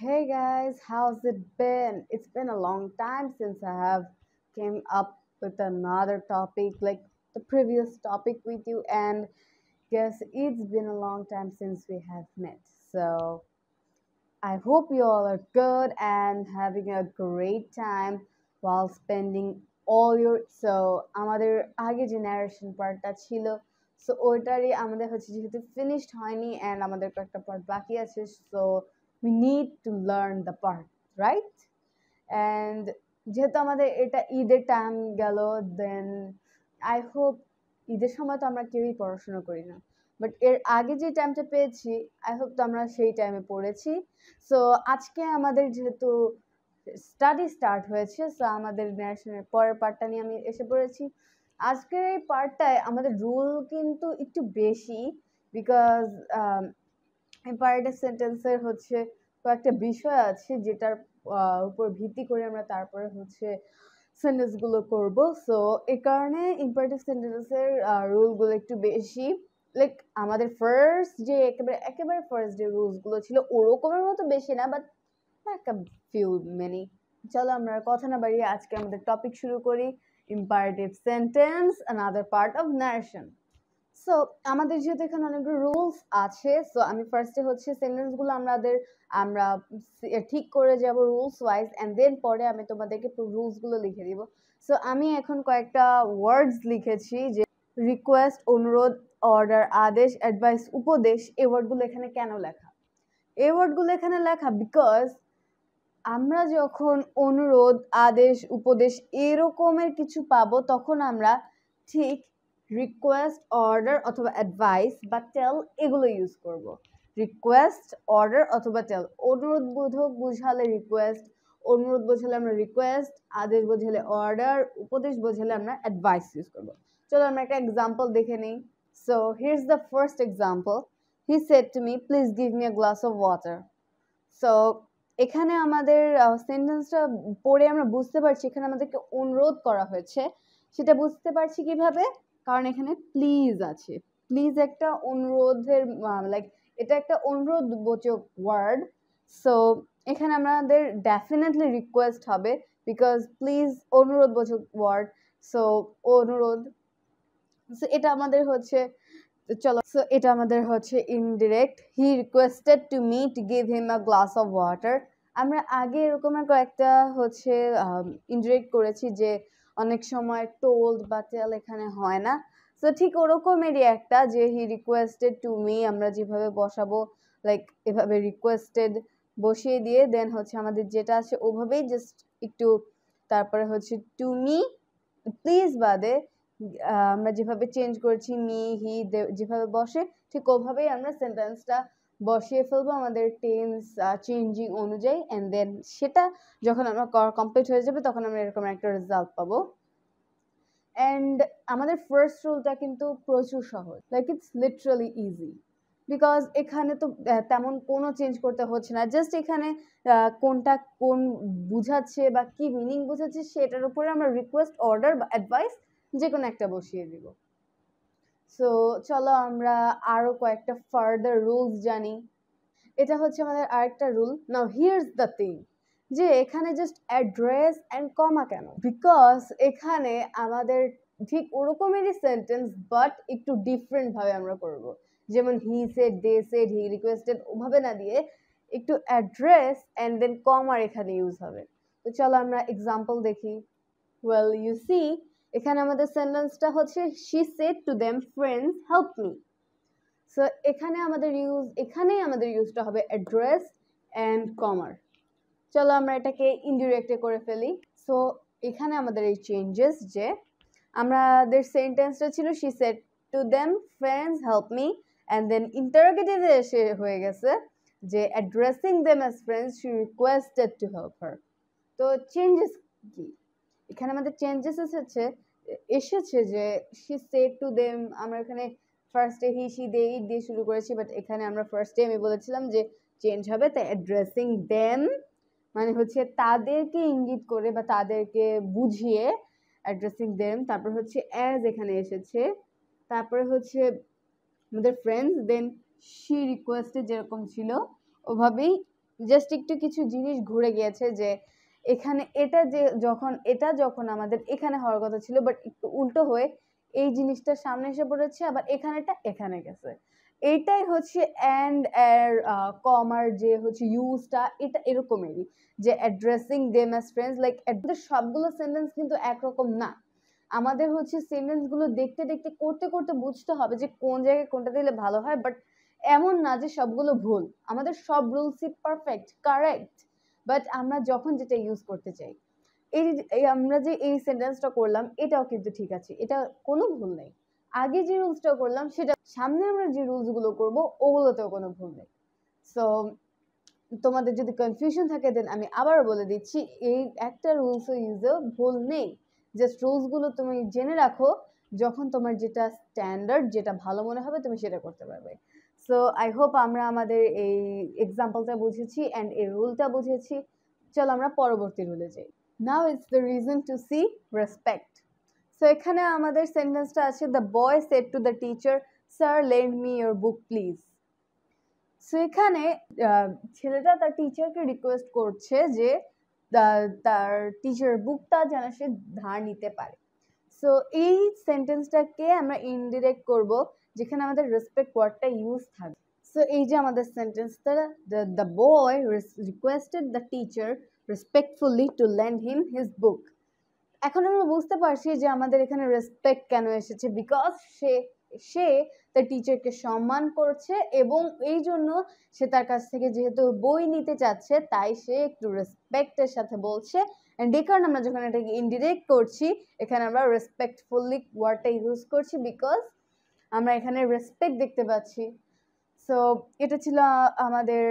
Hey guys, how's it been? It's been a long time since I have came up with another topic like the previous topic with you, and guess it's been a long time since we have met. So I hope you all are good and having a great time while spending all your আমাদের আগে যে narration পার্টটা ছিল, so ওইটারই আমাদের হচ্ছে যেহেতু finished হয়নি and আমাদের কয়েকটা পার্ট বাকি আছে, so we need to learn the part, right? And যেহেতু আমাদের এটা ঈদের টাইম গেল, দেন আই হোপ ঈদের সময় তো আমরা কেউই পড়াশোনা করি না, বাট এর আগে যে টাইমটা পেয়েছি আই হোপ তো আমরা সেই টাইমে পড়েছি। সো আজকে আমাদের যেহেতু স্টাডি স্টার্ট হয়েছে, সো আমাদের ন্যাশনের পরের পার্টটা নিয়ে আমি এসে পড়েছি। আজকের এই পার্টটায় আমাদের রুল কিন্তু একটু বেশি, বিকজ ইম্পারেটিভ সেন্টেন্সের হচ্ছে কয়েকটা বিষয় আছে যেটার উপর ভিত্তি করে আমরা তারপরে হচ্ছে সেন্টেন্সগুলো করব। সো এই কারণে ইম্পারেটিভ সেন্টেন্সের রুলগুলো একটু বেশি, লাইক আমাদের ফার্স্ট যে একেবারে একেবারে ফার্স্ট যে রুলসগুলো ছিল ওরকমের মতো বেশি না, বাট একটা ফিউ মেনি। চলো আমরা আর কথা না বাড়িয়ে আজকে আমাদের টপিক শুরু করি, imperative sentence another part of narration. So আমাদের যেহেতু এখানে অনেকগুলো রুলস আছে, সো আমি ফার্স্টে হচ্ছে সেন্টেন্সগুলো আমরা ঠিক করে যাব রুলস ওয়াইজ, অ্যান্ড দেন পরে আমি তোমাদেরকে রুলসগুলো লিখে দিব। সো আমি এখন কয়েকটা ওয়ার্ডস লিখেছি, যে রিকোয়েস্ট, অনুরোধ, অর্ডার, আদেশ, অ্যাডভাইস, উপদেশ। এই ওয়ার্ডগুলো এখানে কেন লেখা? এই ওয়ার্ডগুলো এখানে লেখা বিকজ আমরা যখন অনুরোধ, আদেশ, উপদেশ এরকমের কিছু পাবো, তখন আমরা ঠিক রিকোয়েস্ট, অর্ডার অথবা অ্যাডভাইস বা টেল এগুলো ইউজ করব। রিকোয়েস্ট, অর্ডার অথবা টেল। অনুরোধ বোধক বুঝালে রিকোয়েস্ট, অনুরোধ বোঝালে আমরা রিকোয়েস্ট, আদেশ বোঝালে অর্ডার, উপদেশ বোঝালে আমরা অ্যাডভাইস ইউজ করব। চলো আমরা একটা এক্সাম্পল দেখে নিই। So here's the first example. He said to me, please give me a glass of water. So এখানে আমাদের সেন্টেন্সটা পড়ে আমরা বুঝতে পারছি এখানে আমাদেরকে অনুরোধ করা হয়েছে। সেটা বুঝতে পারছি কিভাবে? কারণ এখানে প্লিজ আছে। প্লিজ একটা অনুরোধের লাইক এটা একটা অনুরোধবোচক ওয়ার্ড। সো এখানে আমাদের ডেফিনেটলি রিকোয়েস্ট হবে, বিকজ প্লিজ অনুরোধবোচক ওয়ার্ড। সো অনুরোধ, সো এটা আমাদের হচ্ছে, চলো সো এটা আমাদের হচ্ছে indirect. He requested to me to give him a glass of water. আমরা আগে এরকমের কয়েকটা হচ্ছে ইনডিরেক্ট করেছি, যে অনেক সময় টোল্ড বা টেল এখানে হয় না। সো ঠিক ওরকমেরই একটা, যে হি রিকোয়েস্টেড টু মি আমরা যেভাবে বসাবো, লাইক এভাবে রিকোয়েস্টেড বসিয়ে দিয়ে দেন হচ্ছে আমাদের যেটা আছে ওভাবেই জাস্ট একটু তারপরে হচ্ছে টু মি প্লিজ বাদে আমরা যেভাবে চেঞ্জ করছি মি হি যেভাবে বসে ঠিক ওভাবেই আমরা সেন্টেন্সটা বসিয়ে ফেলবো আমাদের টেন্স চেঞ্জিং অনুযায়ী, অ্যান্ড দেন সেটা যখন আমরা কমপ্লিট হয়ে যাবে তখন আমরা এরকম একটা রেজাল্ট পাবো। অ্যান্ড আমাদের ফার্স্ট রুলটা কিন্তু প্রচুর সহজ, like it's literally easy, because এখানে তো তেমন কোনো চেঞ্জ করতে হচ্ছে না। জাস্ট এখানে কোনটা কোন বুঝাচ্ছে বা কি মিনিং বুঝাচ্ছে সেটার উপরে আমরা রিকোয়েস্ট, অর্ডার বা অ্যাডভাইস যে কোনো একটা বসিয়ে দিব। সো চলো আমরা আরো কয়েকটা ফার্দার রুলস জানি। এটা হচ্ছে আমাদের আরেকটা rule. Now here's the thing, যে এখানে জাস্ট অ্যাড্রেস অ্যান্ড কমা কেন? বিকজ এখানে আমাদের ঠিক ওরকমেরই সেন্টেন্স, বাট একটু ডিফারেন্ট ভাবে আমরা করব। যেমন he said, they said, he requested, ওভাবে না দিয়ে একটু অ্যাড্রেস অ্যান্ড দেন কমার এখানে ইউজ হবে। তো চলো আমরা এক্সাম্পল দেখি। ওয়েল ইউ সি, এখানে আমাদের সেন্টেন্সটা হচ্ছে she said to them, friends help me. So এখানেই আমাদের ইউজটা হবে অ্যাড্রেস অ্যান্ড কমার। চলো আমরা এটাকে ইনডিরেক্টে করে ফেলি। সো এখানে আমাদের এই চেঞ্জেস, যে আমাদের সেন্টেন্সটা ছিল she said to them, friends help me, and then ইন্টারোগেটিভে এসে হয়ে গেছে যে addressing them as friends she requested to help her. তো চেঞ্জেস কি? এখানে আমাদের চেঞ্জেস এসেছে যে শি সেড টু দেম, আমরা এখানে ফার্স্টে হি শি দে ইট দিয়ে শুরু করেছি, বাট এখানে আমরা ফার্স্টে আমি বলেছিলাম যে চেঞ্জ হবে, তাই অ্যাড্রেসিং দেম মানে হচ্ছে তাদেরকে ইঙ্গিত করে বা তাদেরকে বুঝিয়ে অ্যাড্রেসিং দেম। তারপর হচ্ছে অ্যাজ এখানে এসেছে, তারপরে হচ্ছে আমাদের ফ্রেন্ডস, দেন শি রিকোয়েস্টে যেরকম ছিল ওভাবেই জাস্ট একটু কিছু জিনিস ঘুরে গিয়েছে, যে এখানে এটা যখন আমাদের এখানে হওয়ার কথা ছিল, বাট একটু উল্টো হয়ে এই জিনিসটা সামনে এসে পড়েছে, আবার এখানেটা এখানে গেছে। এইটাই হচ্ছে অ্যান্ড এর কমার যে হচ্ছে ইউজটা, এটা এরকমেরই, যে addressing them as friends, like সবগুলো সেন্টেন্স কিন্তু একরকম না। আমাদের হচ্ছে সেন্টেন্স গুলো দেখতে দেখতে করতে করতে বুঝতে হবে যে কোন জায়গায় কোনটা দিলে ভালো হয়, বাট এমন না যে সবগুলো ভুল। আমাদের সব রুলসই পারফেক্ট, কারেক্ট, বাট আমরা যখন যেটা ইউজ করতে চাই। আমরা যে এই সেন্টেন্সটা করলাম এটাও কিন্তু ঠিক আছে, এটা কোনো ভুল নেই। আগে যে রুলসটা করলাম সেটা, সামনে আমরা যে রুলস গুলো করবো ওগুলোতেও কোনো ভুল নেই। সো তোমাদের যদি কনফিউশন থাকে দেন আমি আবারও বলে দিচ্ছি, এই একটা রুলস ইউজেও ভুল নেই। জাস্ট রুলস গুলো তুমি জেনে রাখো, যখন তোমার যেটা স্ট্যান্ডার্ড, যেটা ভালো মনে হবে তুমি সেটা করতে পারবে। সো আই হোপ আমরা আমাদের এই এক্সাম্পলটা বুঝেছি অ্যান্ড এই রুলটা বুঝেছি। চলো আমরা পরবর্তী রুলে যাই। Now it's the reason to see respect. So এখানে আমাদের সেন্টেন্সটা আছে, the boy said to the teacher, sir lend me your book please. So এখানে ছেলেটা তার টিচারকে রিকোয়েস্ট করছে যে তার টিচার বুকটা যেন সে ধার নিতে পারে। সো এই সেন্টেন্সটাকে আমরা ইনডিরেক্ট করব, যেখানে আমাদের রেসপেক্ট ওয়ার্ডটা ইউজ থাকবে। সো এই যে আমাদের সেন্টেন্সটা, the boy requested the teacher respectfully to lend him his book. এখন আমরা বুঝতে পারছি যে আমাদের এখানে রেসপেক্ট কেন এসেছে, বিকজ সে তার টিচারকে সম্মান করছে, এবং এই জন্য সে তার কাছ থেকে যেহেতু বই নিতে চাচ্ছে, তাই সে একটু রেসপেক্টের সাথে বলছে। এন্ড এই কারণে আমরা যখন এটাকে ইনডিরেক্ট করছি, এখানে আমরা রেসপেক্টফুলি ওয়ার্ডটা ইউজ করছি, বিকজ আমরা এখানে রেসপেক্ট দেখতে পাচ্ছি। সো এটা ছিল আমাদের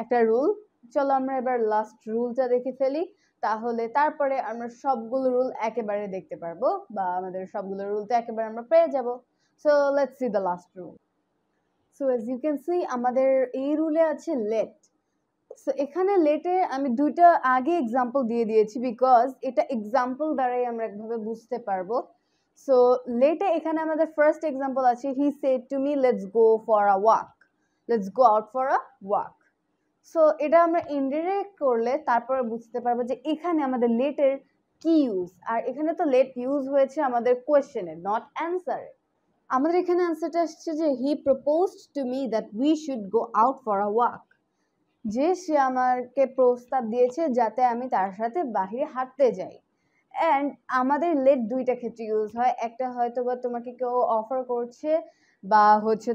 একটা রুল। চলো আমরা এবার লাস্ট রুলটা দেখে ফেলি, তাহলে তারপরে আমরা সবগুলো রুল একেবারে দেখতে পারবো, বা আমাদের সবগুলো রুল তো একেবারে আমরা পেয়ে যাব। So let's see the last rule. So as you can see আমাদের এই রুলে আছে লেট। সো এখানে লেটে আমি দুইটা আগে এক্সাম্পল দিয়ে দিয়েছি, বিকজ এটা এক্সাম্পল দ্বারাই আমরা একভাবে বুঝতে পারবো। সো লেটে এখানে আমাদের ফার্স্ট এক্সাম্পল আছে, he said to me let's go for a walk, let's go out for a walk. So এটা আমরা ইনডিরেক্ট করলে তারপরে বুঝতে পারবো যে এখানে আমাদের লেটের কি ইউজ, আর এখানে তো লেট ইউজ হয়েছে আমাদের কোয়েশ্চেনে, নট অ্যান্সারে। আমাদের এখানে অ্যান্সারটা আসছে যে he proposed to me that we should go out for a walk, যে সে আমাকে প্রস্তাব দিয়েছে যাতে আমি তার সাথে বাহিরে হাঁটতে যাই। অ্যান্ড আমাদের লেট দুইটা ক্ষেত্রে ইউজ হয়, একটা হয়তো বা তোমাকে কেউ অফার করছে, বা হচ্ছে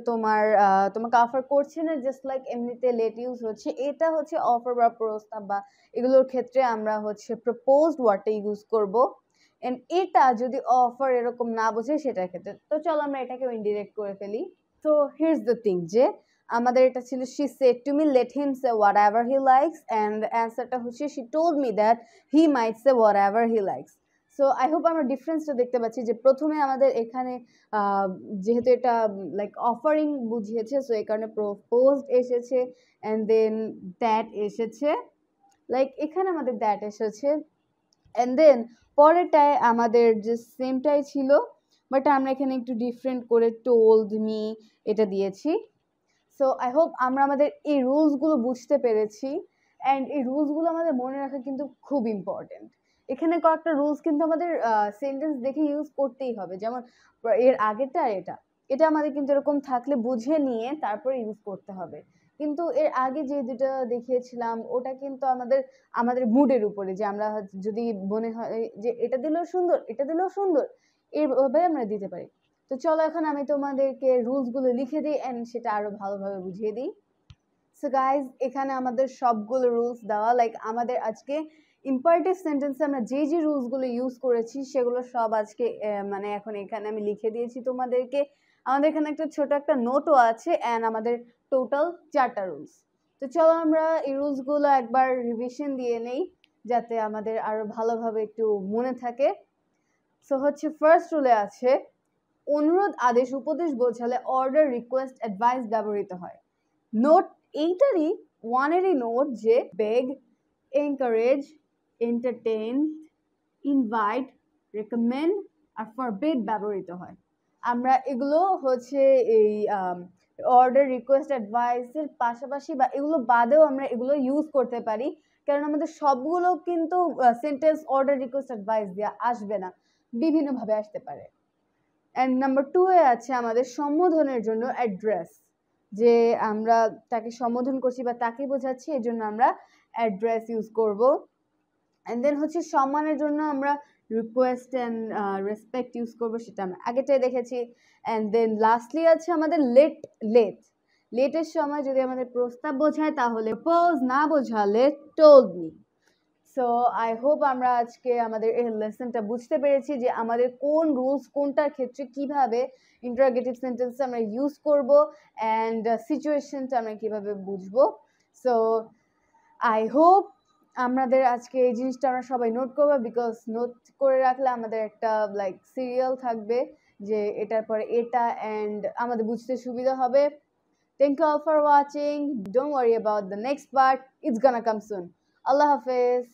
তোমাকে অফার করছে না, জাস্ট লাইক এমনিতে লেট ইউজ হচ্ছে, এটা হচ্ছে অফার বা প্রস্তাব বা এগুলোর ক্ষেত্রে আমরা হচ্ছে প্রপোজড ওয়ার্ডটা ইউজ করব। এন্ড এটা যদি অফার এরকম না বোঝে সেটার ক্ষেত্রে, তো চলো আমরা এটাকে ইনডিরেক্ট করে ফেলি। তো হিয়ার্স দ্য থিং, যে আমাদের এটা ছিল she said to me let him say whatever he likes, and অ্যান্সারটা হচ্ছে she told me that he might say whatever he likes. So I hope আমরা ডিফারেন্সটা দেখতে পাচ্ছি, যে প্রথমে আমাদের এখানে যেহেতু এটা লাইক অফারিং বুঝিয়েছে, সো এই কারণে প্রপোজড এসেছে, অ্যান্ড দেন দ্যাট এসেছে, লাইক এখানে আমাদের দ্যাট এসেছে, অ্যান্ড দেন পরেরটায় আমাদের যে সেমটাই ছিল, বাট আমরা এখানে একটু ডিফারেন্ট করে টোল্ড মি এটা দিয়েছি। সো আই হোপ আমরা আমাদের এই রুলসগুলো বুঝতে পেরেছি, অ্যান্ড এই রুলসগুলো আমাদের মনে রাখা কিন্তু খুব ইম্পর্টেন্ট। এখানে কয়েকটা রুলস কিন্তু আমাদের সেন্টেন্স দেখে ইউজ করতেই হবে, যেমন এর আগেরটা আর এটা আমাদের কিন্তু এরকম থাকলে বুঝে নিয়ে তারপরে ইউজ করতে হবে। কিন্তু এর আগে যে দুটো দেখিয়েছিলাম ওটা কিন্তু আমাদের মুডের উপরে, যে আমরা যদি মনে হয় যে এটা দিলেও সুন্দর, এটা দিলেও সুন্দর, এইভাবে আমরা দিতে পারি। তো চলো এখন আমি তোমাদেরকে রুলসগুলো লিখে দিই অ্যান্ড সেটা আরো ভালোভাবে বুঝিয়ে দিই। সো গাইজ এখানে আমাদের সবগুলো রুলস দেওয়া, লাইক আমাদের আজকে ইম্পারেটিভ সেন্টেন্সে আমরা যে যে রুলসগুলো ইউজ করেছি সেগুলো সব আজকে মানে এখন এখানে আমি লিখে দিয়েছি তোমাদেরকে। আমাদের এখানে একটা ছোট একটা নোটও আছে, অ্যান্ড আমাদের টোটাল 4টা রুলস। তো চলো আমরা এই রুলসগুলো একবার রিভিশন দিয়ে নেই, যাতে আমাদের আরো ভালোভাবে একটু মনে থাকে। সো হচ্ছে ফার্স্ট রুলে আছে, অনুরোধ, আদেশ, উপদেশ বোঝালে অর্ডার, রিকোয়েস্ট, অ্যাডভাইস ব্যবহৃত হয়। নোট এইটারই ওয়ানেরই নোট, যে বেগ, এনকারেজ, এন্টারটেইন, ইনভাইট, রেকমেন্ড আর ফরবিড ব্যবহৃত হয়। আমরা এগুলো হচ্ছে এই অর্ডার, রিকোয়েস্ট, অ্যাডভাইসের পাশাপাশি বা এগুলো বাদেও আমরা এগুলো ইউজ করতে পারি, কারণ আমাদের সবগুলো কিন্তু সেন্টেন্স অর্ডার, রিকোয়েস্ট, অ্যাডভাইস দিয়ে আসবে না, বিভিন্নভাবে আসতে পারে। অ্যান্ড নাম্বার টু এ আছে আমাদের সম্বোধনের জন্য অ্যাড্রেস, যে আমরা তাকে সম্বোধন করছি বা তাকে বোঝাচ্ছি, এর জন্য আমরা অ্যাড্রেস ইউজ করব। অ্যান্ড দেন হচ্ছে সম্মানের জন্য আমরা রিকোয়েস্ট অ্যান্ড রেসপেক্ট ইউজ করবো, সেটা আমরা আগেটাই দেখেছি। অ্যান্ড দেন লাস্টলি আছে আমাদের লেট। লেট, লেটের সময় যদি আমাদের প্রস্তাব বোঝায় তাহলে প্রপোজ, না বোঝালে told me. So I hope আমরা আজকে আমাদের এই লেসনটা বুঝতে পেরেছি যে আমাদের কোন রুলস কোনটার ক্ষেত্রে কিভাবে ইন্টারোগেটিভ সেন্টেন্স আমরা ইউজ করব, অ্যান্ড সিচুয়েশনটা আমরা কিভাবে বুঝবো। সো আই হোপ আমাদের আজকে এই জিনিসটা আমরা সবাই নোট করবো, বিকজ নোট করে রাখলে আমাদের একটা লাইক সিরিয়াল থাকবে যে এটার পরে এটা, অ্যান্ড আমাদের বুঝতে সুবিধা হবে। Thank you all for watching, don't worry about the next part, it's gonna come soon. আল্লাহ হাফেজ।